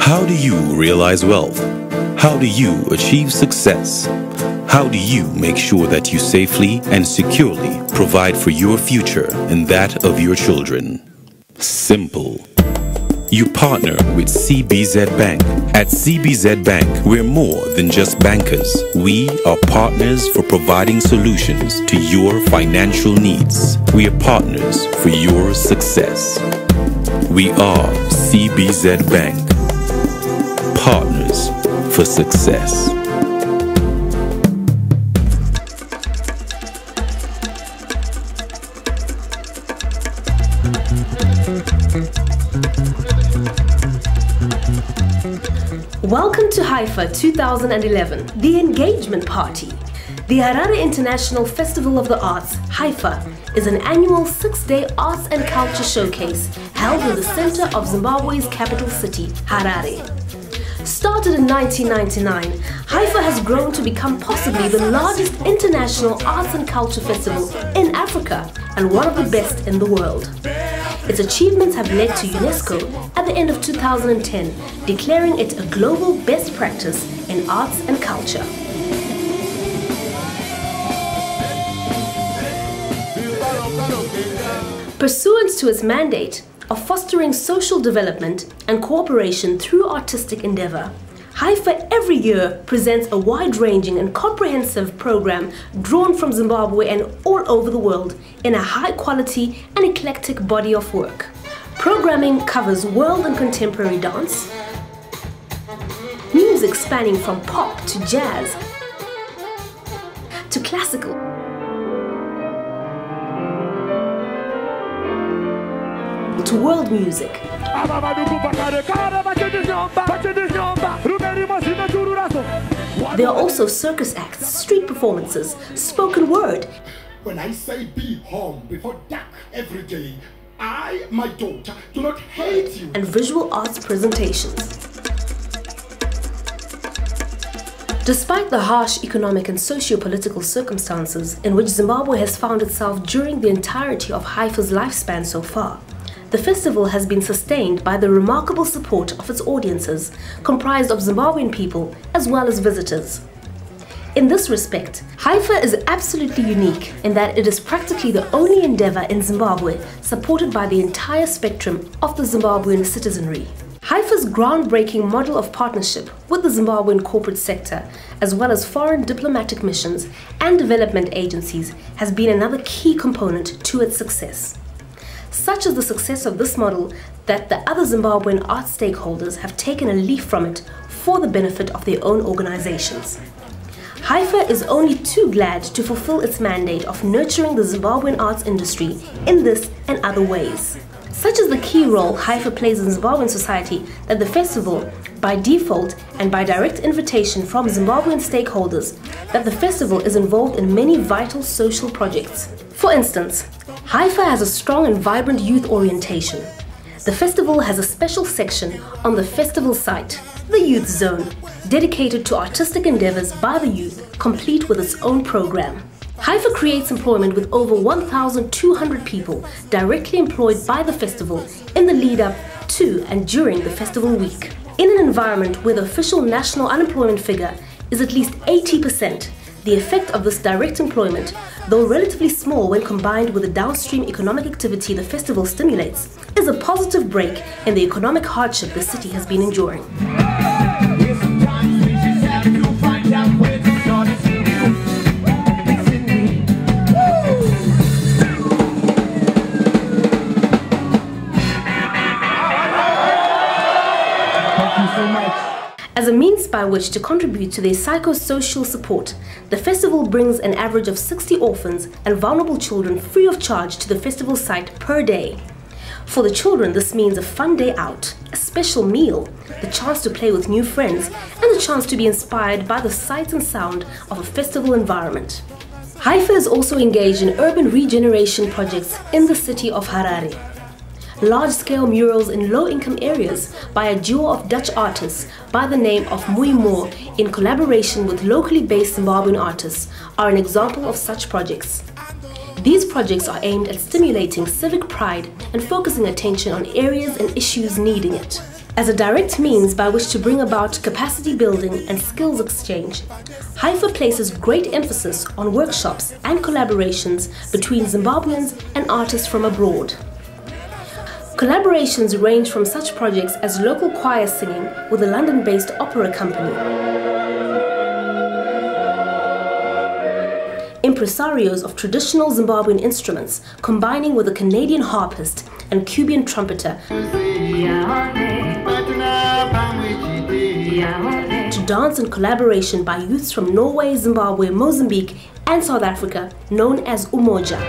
How do you realize wealth? How do you achieve success? How do you make sure that you safely and securely provide for your future and that of your children? Simple. You partner with CBZ Bank. At CBZ Bank, we're more than just bankers. We are partners for providing solutions to your financial needs. We are partners for your success. We are CBZ Bank. Partners for success. Welcome to HIFA 2011, the Engagement Party. The Harare International Festival of the Arts, HIFA, is an annual 6-day arts and culture showcase held in the center of Zimbabwe's capital city, Harare. Started in 1999, HIFA has grown to become possibly the largest international arts and culture festival in Africa and one of the best in the world. Its achievements have led to UNESCO at the end of 2010 declaring it a global best practice in arts and culture. Pursuant to its mandate of fostering social development and cooperation through artistic endeavor, HIFA every year presents a wide-ranging and comprehensive program drawn from Zimbabwe and all over the world in a high-quality and eclectic body of work. Programming covers world and contemporary dance, music spanning from pop to jazz to classical, to world music. There are also circus acts, street performances, spoken word. When I say be home before dark every day, I, my daughter, do not hate you. And visual arts presentations. Despite the harsh economic and socio-political circumstances in which Zimbabwe has found itself during the entirety of HIFA's lifespan so far, the festival has been sustained by the remarkable support of its audiences, comprised of Zimbabwean people as well as visitors. In this respect, HIFA is absolutely unique in that it is practically the only endeavor in Zimbabwe supported by the entire spectrum of the Zimbabwean citizenry. HIFA's groundbreaking model of partnership with the Zimbabwean corporate sector, as well as foreign diplomatic missions and development agencies, has been another key component to its success. Such is the success of this model that the other Zimbabwean arts stakeholders have taken a leaf from it for the benefit of their own organizations. HIFA is only too glad to fulfill its mandate of nurturing the Zimbabwean arts industry in this and other ways. Such is the key role HIFA plays in Zimbabwean society that the festival, by default and by direct invitation from Zimbabwean stakeholders, that the festival is involved in many vital social projects. For instance, HIFA has a strong and vibrant youth orientation. The festival has a special section on the festival site, the Youth Zone, dedicated to artistic endeavors by the youth, complete with its own program. HIFA creates employment with over 1,200 people directly employed by the festival in the lead-up to and during the festival week. In an environment where the official national unemployment figure is at least 80%, the effect of this direct employment, though relatively small when combined with the downstream economic activity the festival stimulates, is a positive break in the economic hardship the city has been enduring. As a means by which to contribute to their psychosocial support, the festival brings an average of 60 orphans and vulnerable children free of charge to the festival site per day. For the children, this means a fun day out, a special meal, the chance to play with new friends, and the chance to be inspired by the sight and sound of a festival environment. HIFA is also engaged in urban regeneration projects in the city of Harare. Large-scale murals in low-income areas by a duo of Dutch artists by the name of Muimo in collaboration with locally based Zimbabwean artists are an example of such projects. These projects are aimed at stimulating civic pride and focusing attention on areas and issues needing it. As a direct means by which to bring about capacity building and skills exchange, HIFA places great emphasis on workshops and collaborations between Zimbabweans and artists from abroad. Collaborations range from such projects as local choir singing with a London-based opera company, impresarios of traditional Zimbabwean instruments combining with a Canadian harpist and Cuban trumpeter, to dance in collaboration by youths from Norway, Zimbabwe, Mozambique and South Africa known as Umoja.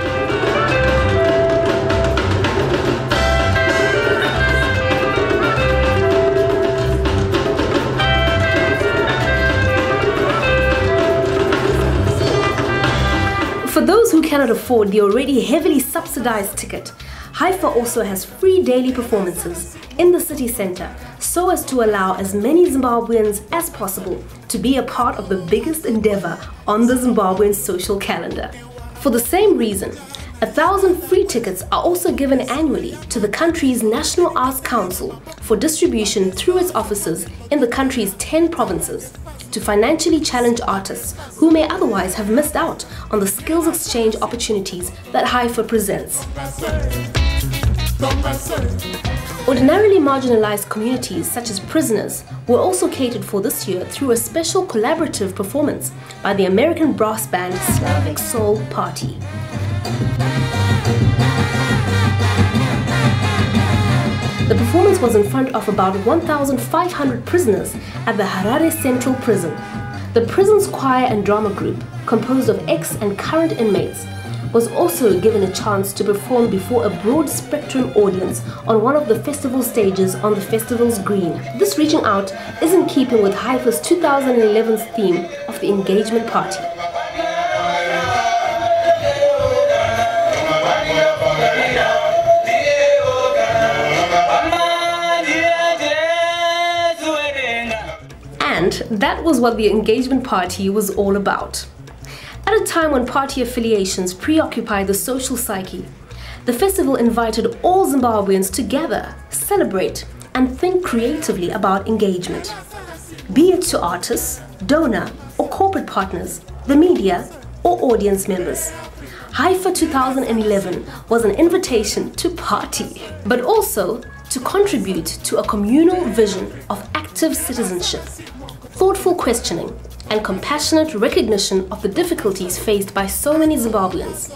For those who cannot afford the already heavily subsidized ticket, HIFA also has free daily performances in the city center so as to allow as many Zimbabweans as possible to be a part of the biggest endeavor on the Zimbabwean social calendar. For the same reason, 1,000 free tickets are also given annually to the country's National Arts Council for distribution through its offices in the country's 10 provinces to financially challenge artists who may otherwise have missed out on the skills exchange opportunities that HIFA presents. Ordinarily marginalized communities such as prisoners were also catered for this year through a special collaborative performance by the American brass band Slavic Soul Party. The performance was in front of about 1,500 prisoners at the Harare Central Prison. The prison's choir and drama group, composed of ex and current inmates, was also given a chance to perform before a broad spectrum audience on one of the festival stages on the festival's green. This reaching out is in keeping with HIFA's 2011's theme of the engagement party. And that was what the engagement party was all about. At a time when party affiliations preoccupied the social psyche, the festival invited all Zimbabweans to gather, celebrate, and think creatively about engagement. Be it to artists, donor or corporate partners, the media, or audience members. HIFA 2011 was an invitation to party, but also to contribute to a communal vision of active citizenship, thoughtful questioning, and compassionate recognition of the difficulties faced by so many Zimbabweans.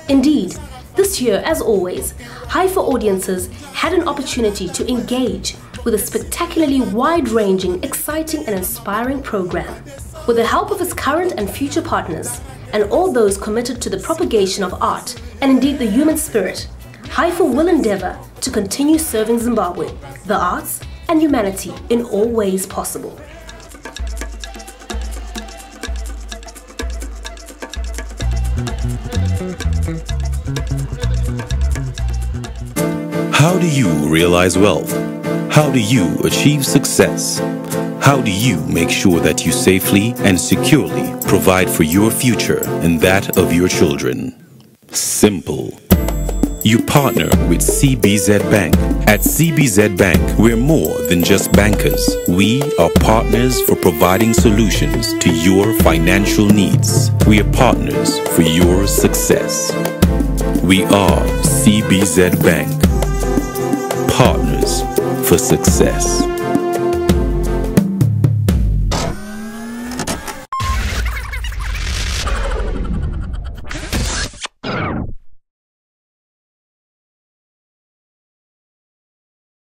Indeed, this year, as always, HIFA audiences had an opportunity to engage with a spectacularly wide-ranging, exciting and inspiring program. With the help of its current and future partners, and all those committed to the propagation of art and indeed the human spirit, HIFA will endeavor to continue serving Zimbabwe, the arts and humanity in all ways possible. How do you realize wealth? How do you achieve success? How do you make sure that you safely and securely provide for your future and that of your children? Simple. You partner with CBZ Bank. At CBZ Bank, we're more than just bankers. We are partners for providing solutions to your financial needs. We are partners for your success. We are CBZ Bank. Partners for success.